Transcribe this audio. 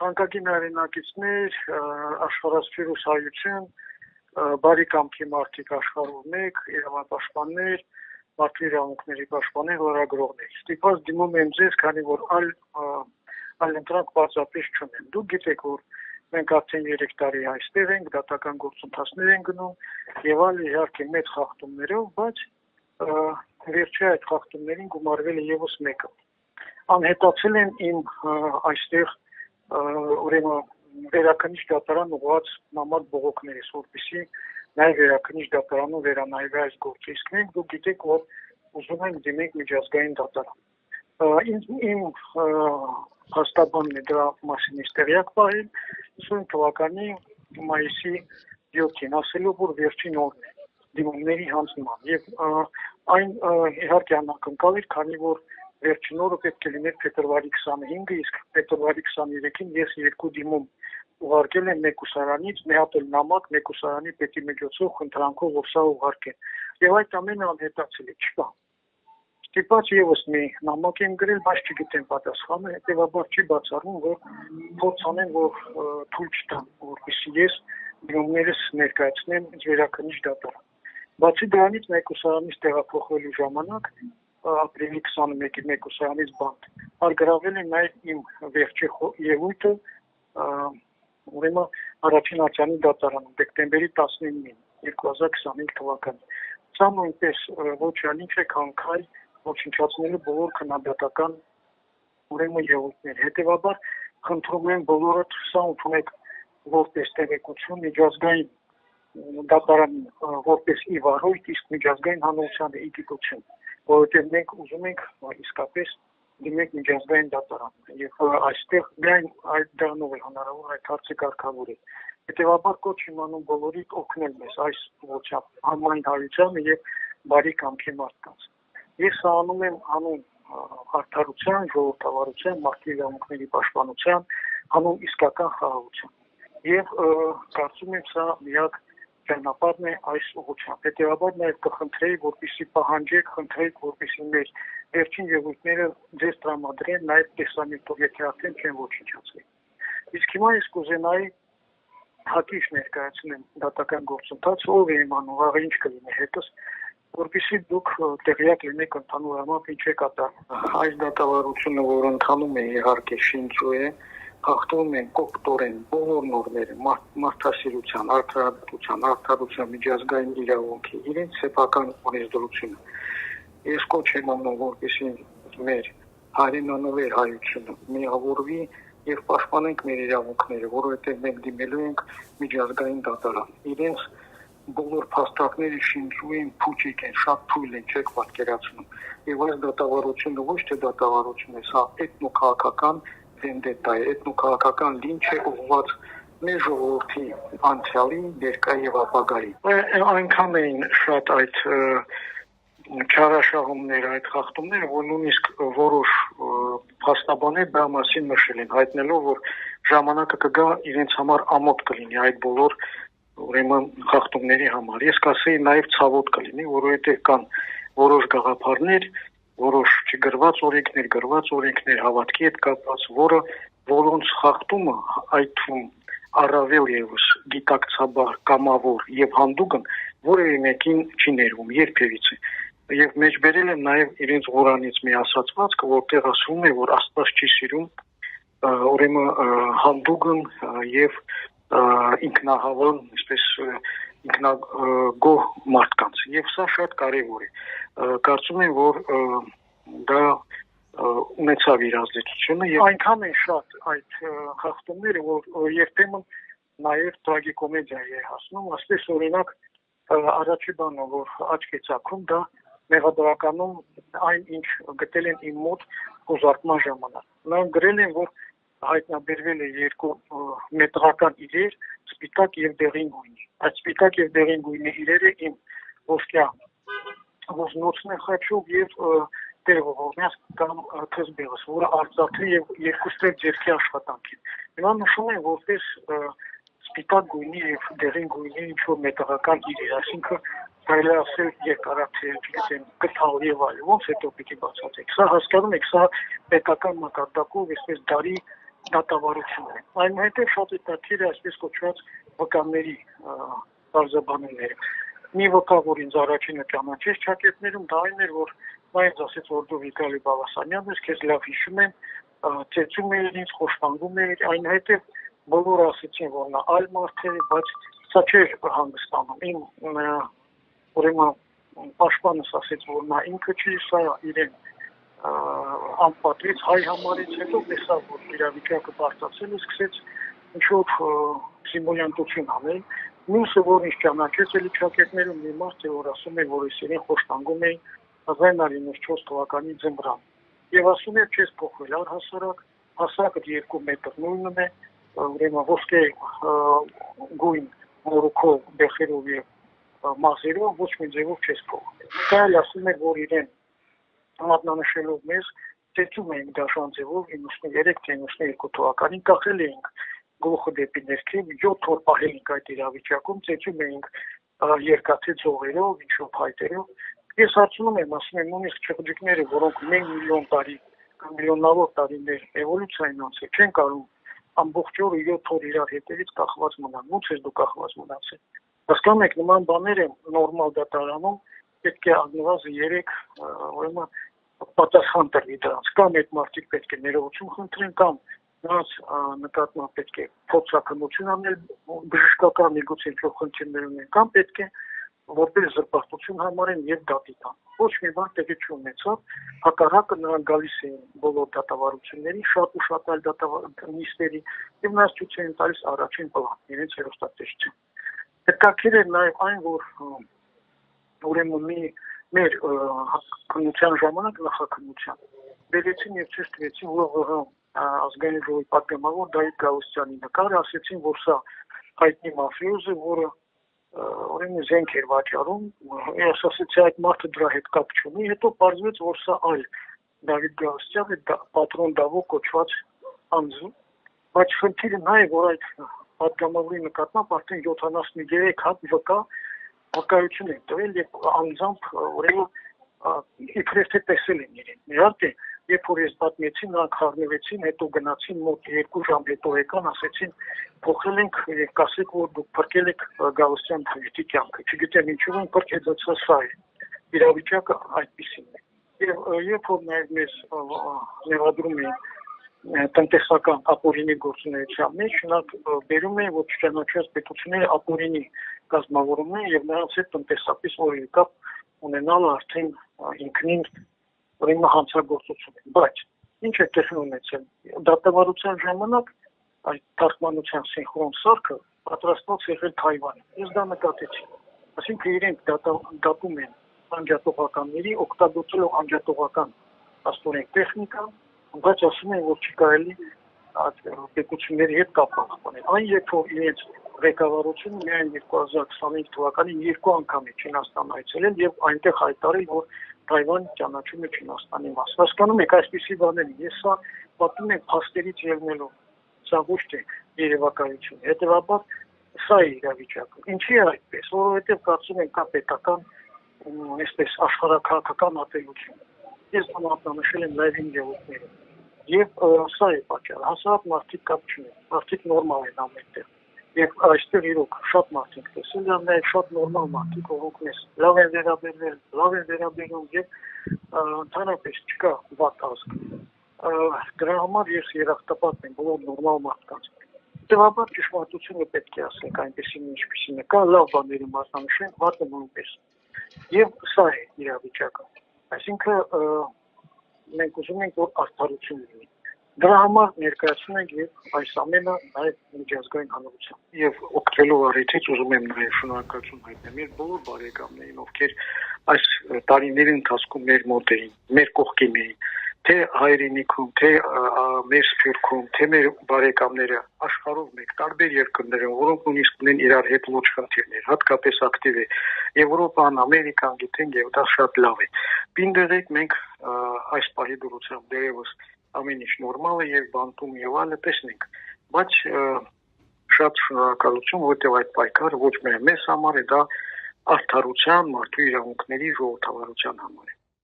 Թանկագին հայրենակիցներ, աշխարհասփյուռ հայություն, բարի կամքի մարդիկ աշխարհում եք, իրավապաշտպաններ, մարդու իրավունքների պաշտպաններ, լրագրողներ։ Ստիպված դիմում եմ ձեզ, քանի որ այլ ընտրանք պարզապես չունեմ։ Դուք գիտեք, որ մենք արդեն 3 տարի այստեղ ենք, դատական գործընթացներ են գնում եւ այլ իհարկե մեծ խախտումներով, բայց վերջի այդ խախտումներին գումարվել է եւս մեկը։ Անհետացել են իմ այստեղ ուրեմն վերաքննիչ դատարան ուղղված նամակ բողոքներից, որպեսզի նաև վերաքննիչ դատարանում վերանայվի այս գործը։ Իսկ մենք դուք գիտեք, որ ուզում ենք դիմենք միջազգային դատարան։ Իմ հաստատանն է դրա մասին տեղյակ պահել 20 թվականի մայիսի 7-ին, ասելով, որ վերջին օրն է դիմումների հանձնման։ Եվ այն իհարկե անակնկալ էր, քանի որ վերջին օրը պետք է լիներ փետրվարի 25-ը, իսկ փետրվարի 23-ին ես 2 դիմում ուղարկել եմ մեկուսարանից, մի հատ էլ նամակ մեկուսարանի պետի միջոցով խնդրանքով, որ սա ուղարկեն։ Եվ այդ ամենը անհետացել է, չկա։ Ստիպված եւս մի նամակ եմ գրել, բայց չգիտեմ պատասխանը, հետեւաբար չի բացառում, որ փորձ անեն, որ թույլ չտան, որպեսզի ես դիմումներս ներկայացնեմ վերաքննիչ դատարան։ Բացի դրանից մեկուսարանից տեղափոխվելու ժամանակ ապրիլի 21-ի մեկուսարանից բանտ արգրավել է նաև իմ վերջի ելույթը ուրեմն առաջին ատյանի դատարանում դեկտեմբերի 19-ին 2025 թվականին։ Սա նույնպես ոչ այլ ինչ է, քան քայլ ոչնչացնելու բոլոր քննադատական ուրեմն ելույթներ։ Հետևաբար խնդրում եմ բոլորդ սա ընդունեք որպես տեղեկություն միջազգային դատարանի որպես ի վարույթ, իսկ միջազգային հանրությանը ի գիտություն, որովհետև մենք ուզում ենք իսկապես դիմենք միջազգային դատարան եւ այստեղ միայն այդ դրանով է հնարավոր այդ հարցը կարգավորել։ Հետևաբար կոչ եմ անում բոլորիդ օգնել մեզ այս ուղղությամբ համայն հայությանը եւ բարի կամքի մարդկանց։ Ես սա անում եմ անուն արդարության, ժողովրդավարության, մարդու իրավունքների պաշտպանության, անուն իսկական խաղաղության։ Եվ կարծում եմ սա միակ ճանապարհն է այս ուղղությամբ։ Հետևաբար նաև կխնդրեի, որպեսզի պահանջեք, խնդրեք, որպեսզի մեր վերջին ելույթները ձեզ տրամադրեն նաև տեսանյութով, եթե արդեն չեն ոչնչացել։ Իսկ հիմա ես կուզենայի հակիրճ ներկայացնեմ դատական գործընթացը, ով է իմանում, վաղը ինչ կլինի հետս, որպեսզի դուք տեղյակ լինեք ընդհանուր առմամբ ինչ է կատարվում։ Այս դատավարությունը, որ ընթանում է, իհարկե շինծու է, խախտում են կոպտորեն բոլոր նորմերը մարդասիրության, արդարության, միջազգային իրավունքի, իրենց սեփական օրենսդրությունը։ Ես կոչ եմ անում, որպեսզի մեր հայրենանվեր հայությունը միավորվի եւ պաշտպանենք մեր իրավունքները, որովհետեւ մենք դիմելու ենք միջազգային դատարան։ Իրենց բոլոր փաստարկները շինծու են, փուչիկ են, շատ թույլ են, չեք պատկերացնում։ Եվ այս դատավարությունը ոչ թե դատավարություն է, սա էթնոքաղաքական վենդետա է, էթնոքաղաքական լինչ է ուղղված մեր ժողովրդի անցյալի, ներկա եւ ապագայի։ Այնքան էին շատ այդ չարաշահումները, այդ խախտումները, որ նույնիսկ որոշ փաստաբաններ դրա մասին նշել են, հայտնելով, որ ժամանակը կգա իրենց համար ամոթ կլինի այդ բոլոր ուրեմն խախտումների համար։ Ես կասեի նաև ցավոտ կլինի, որովհետև կան որոշ գաղափարներ, որոշ չգրված օրենքներ, գրված օրենքներ հավատքի հետ կապված, որոնց խախտումը այդ թվում առավել եւս գիտակցաբար, կամավոր եւ հանդուգն որևէ մեկին չի ներվում երբևիցե։ Եվ մեջբերել են նաև իրենց Ղուրանից մի ասացվածքը, որտեղ ասվում է, որ Աստված չի սիրում ուրեմն հանդուգն եւ ինքնահավան, այսպես ինքնագոհ մարդկանց։ Եվ սա շատ կարևոր է։ Կարծում եմ, որ դա ունեցավ իր ազդեցությունը եւ այնքան է շատ այդ խախտումները, որ երբեմն նաև տրագիկոմեդիա է հասնում, ասես օրինակ առաջի բանը, որ աչք է ծագում, դա մեղադրականում այն ինչ գտել են իմ մոտ խոզարկման ժամանակ։ Նրանք գրել են, որ հայտնաբերվել է 2 մետրական իրեր, սպիտակ եւ դեղին գույնի։ Այդ սպիտակ եւ դեղին գույնի իրերը իմ ոսկյա ոզնոցն է խաչով եւ տեղողորմյաս կամ թզբեղս, որը արծաթե եւ երկուստեղ ձերքի աշխատանք է։ Հիմա նշում են, որպես սպիտակ գույնի եւ դեղին գույնի ինչ-որ մետաղական իրեր, այսինքն այլ ասել երկարաթե, չգիտեմ, կթալ եւ այլն, ոնց հետո պիտի բացատրեք։ Սա հասկանում եք, սա պետական մակարդակով այսպես դարի դատավարությունն է։ Այնուհետև շատ հետաքրքիր է այսպես կոչված վկանների բարձաբանումները։ Մի վկա, որ ինձ առաջինը ճանաչեց ճակետներում, դա այն էր, որ նա ինձ ասեց, որ դու Վիտալի Բալասանյանն ես, քեզ լավ հիշում եմ, ծեծում էր ինձ, խոշտանգում էր, այնուհետև բոլորը ասեցին, որ նա այլ մարդ է, բայց սա չէր հանգստանում։ Իմ ուրեմն պաշտպանս ասեց, որ նա ինքը չի, սա իրեն անպատվեց հայ համարից, հետո տեսավ, որ իրավիճակը բարձրացել է, սկսեց ինչ-որ սիմուլյանտություն անել։ Մյուսը, որ ինձ ճանաչեց էլի ճակետներում, մի մարդ է, որ ասում է, որ ես իրեն խոշտանգում էի 1994 թվականի ձմռան։ Եվ ասում է, չես փոխվել առհասարակ, հասակը 2 մետր նույնն է, ուրեմն ոսկե գույն մորուքով, բեխերով եւ մազերով ոչ մի ձևով չես փոխվել։ Դա էլ ասում է, որ իրեն մատնանշելով մեզ ծեծում էինք դաշան ձևով 93 թե 92 թվականին կախել էինք գլուխը դեպի ներքև 7 օր պահել էինք այդ իրավիճակում ծեծում էինք երկաթի ծողերով ինչ-որ փայտերով ես հարցնում եմ ասում եմ նույնիսկ չղջիկները որոնք 1 միլիոն տարի կամ միլիոնավոր տարիներ էվոլյուցիան անցել չեն կարող ամբողջ օրը 7 օր իրար հետևից կախված մնան ո՞նց է դու կախված մնացել հասկանում եք նման բաները նորմալ դատարանում պետք է առնվազն 3 ուրեմն պատասխան տրվի դրանց կամ այդ մարդիկ պետք է ներողություն խնդրեն կամ նրանց նկատմամբ պետք է փոխհակամություն անել բժշկական միգուցե ինչ-որ խնդիրներ ունեն կամ պետք է որպես զրպարտություն համարեն եւ դատի տան ոչ մի բան տեղի չունեցավ հակառակը նրանք գալիս էին բոլոր դատավարությունների շատ ու շատ այլ դատավարությունների եւ նրանց ցույց էին տալիս առաջին պլան իրենց հերոստատեսություն հետաքրքիր է նաեւ այն որ ուրեմն մեր քննության ժամանակ նախաքննության բերեցին եւ ցույց տվեցին ԼՂՀ ազգային ժողովի պատգամավոր Դավիթ Գալստյանի նկարը ասեցին որ սա հայտնի մաֆիոզ է որը ուրեմն զենք էր վաճառում ես ասեցի այդ մարդը դրա հետ կապ չունի հետո պարզվեց որ սա այլ Դավիթ Գալստյանը պատրոն Դավո կոչված անձ բայց խնդիրը նա է որ այդ պատգամավորի նկատմամբ արդեն 73 հատ վկա վկայություն են տվել եւ անձամբ ուրեմն իբրև թե տեսել են իրեն իհարկե երբ որ ես պատմեցի նրանք խառնվեցին հետո գնացին մոտ 2 ժամ հետո եկան ասեցին փոխել ենք եւ կասեք որ դուք փրկել եք Գալստյան Դավիթի կյանքը չգիտեմ ինչու են փրկել սա է իրավիճակը այդպեսին է եւ երբ որ նաեւ մեզ ներադրում են տնտեսական ապօրինի գործունեության մեջ նրանք բերում են որ չճանաչված պետությունները ապօրինի կազմավորումն են եւ նրանց հետ տնտեսապես որի կապ ունենալը արդեն ինքնին ուրեմն հանցագործություն է բայց ինչ է տեղի ունեցել դատավարության ժամանակ այդ թարգմանության սինխրոն սարքը պատրաստված եղել Թայվանի ես դա նկատեցի այսինքն իրենք դատում են անջատողականների օգտագործելով անջատողական աստորեն տեխնիկան բայց ասում են որ չի կարելի պետությունների հետ կապ պահպանել այն երբ որ իրենց ղեկավարությունը միայն 2025 թվականին 2 անգամ է Չինաստան այցելել եւ այնտեղ հայտարարել որ Թայվան ճանաչում է Չինաստանի մաս հասկանում եք այսպիսի բաներ ես սա պատմում եմ փաստերից ելնելով սա ոչ թե երևակայություն հետեւաբար սա է իրավիճակը ինչի է այդպես որովհետեւ կարծում եմ կա պետական այսպես աշխարհակահաղական ատելություն ես համապատասխանել եմ նաև իմ ելույթները եւ սա է պատճառը հասարակ մարդիկ կապ չունեն մարդիկ նորմալ են ամենտեղ եւ այստեղ իրոք շատ մարդիկ տեսել են նաեւ շատ նորմալ մարդիկ ովքեր մեզ լավ են վերաբերվում եւ ընդհանրապես չկա վատ ազգ դրա համար ես երախտապատ եմ բոլոր նորմալ մարդկանց դեպաբար ճշմարտությունը պետք է ասենք այնպեսին ինչպեսին է կա լավ բաները մասնանշեն վատը նույնպես եւ սա է իրավիճակը այսինքն մենք ուզում ենք որ արդարություն լինի դրա համար ներկայացնում ենք եւ այս ամենը նաեւ միջազգային հանրության եւ օգտվելով առիթից ուզում եմ նաեւ շնորհակալություն հայտնել մեր բոլոր բարեկամներին ովքեր այս տարիների ընթացքում մեր մոտ էին մեր կողքին էին թե հայրենիքում թե մեր սփյուռքում թե մեր բարեկամները աշխարհով մեկ տարբեր երկրներում որոնք նույնիսկ ունեն իրար հետ ոչ խնդիրներ հատկապես ակտիվ է Եվրոպան Ամերիկան գիտեն եւ դա շատ լավ է պինդերեք մենք այս պահի դուրսությամբ դերևս ամեն ինչ նորմալ է եւ բանտում եւ այլը տեսնենք բայց շատ շնորհակալություն որտեղ այդ պայքարը ոչ միայն մեզ համար է դա արդարության մարդու իրավունքների ժողովրդավարության համար է